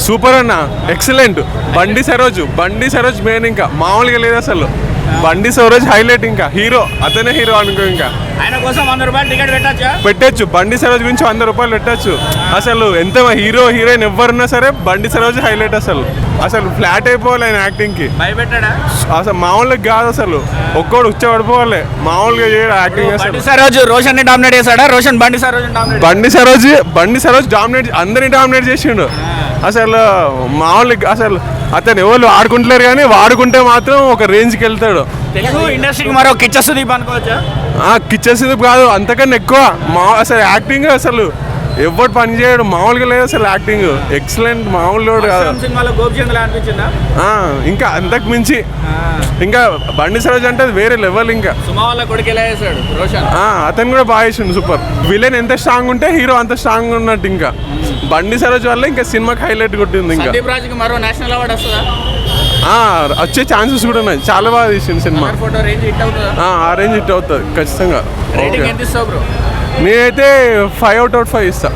Super అన్న, excellent. బండి Saroj main, ఇంకా మామూలుగా లేదు అసలు. బండి సరోజ్ హైలైట్, ఇంకా హీరో, అతనే హీరో అనుకో. ఇంకా ఆయన కోసం 100 రూపాయలు టికెట్ పెట్టచ్చు. బండి సరోజ్ గురించి 100 రూపాయలు పెట్టచ్చు. అసలు ఎంత హీరో హీరోయిన్ ఎవరున్నా సరే బండి సరోజ్ హైలైట్. అసలు ఫ్లాట్ అయిపోవాలి ఆయన యాక్టింగ్ కి. భయపెట్టాడా అసలు మామూలుగా కాదు, అసలు ఒక్కోడు ఉచ్చబడిపోవాలి. మామూలుగా చేయడు యాక్టింగ్. అసలు సరోజ్ రోషన్ ని డామినేట్ చేశాడా? రోషన్ బండి సరోజ్ డామినేట్, అందరిని డామినేట్ చేసిండు. అసలు మామూలుగా అసలు అతను ఎవరు ఆడుకుంటలేరు, కానీ వాడుకుంటే మాత్రం ఒక రేంజ్కి వెళ్తాడు. తెలుగు ఇండస్ట్రీకి మరో కిచ్చ సుదీప్ అనుకోవచ్చా? కిచెన్ సుదీప్ కాదు, అంతకన్నా ఎక్కువ. అసలు యాక్టింగ్ అసలు ఎవరు పని చేయడు, మామూలుగా లేదు అసలు. యాక్టింగ్ ఎక్సలెంట్, మామూలు కాదు. ఇంకా అంతకు మించి ఇంకా బండి సరోజ్ అంటే వేరే లెవెల్. ఇంకా అతను కూడా బాగా చేసిండు, సూపర్. విలన్ ఎంత స్ట్రాంగ్ ఉంటే హీరో అంత స్ట్రాంగ్ ఉన్నట్టు. ఇంకా బండి సరోజ్ వల్ల ఇంకా సినిమాకి హైలైట్ కొట్టింది. ఇంకా వచ్చే ఛాన్సెస్ కూడా ఉన్నాయి. చాలా బాగా తీసింది సినిమా. ఆ రేంజ్ హిట్ అవుతుంది ఖచ్చితంగా. నేనైతే 5/5 ఇస్తా.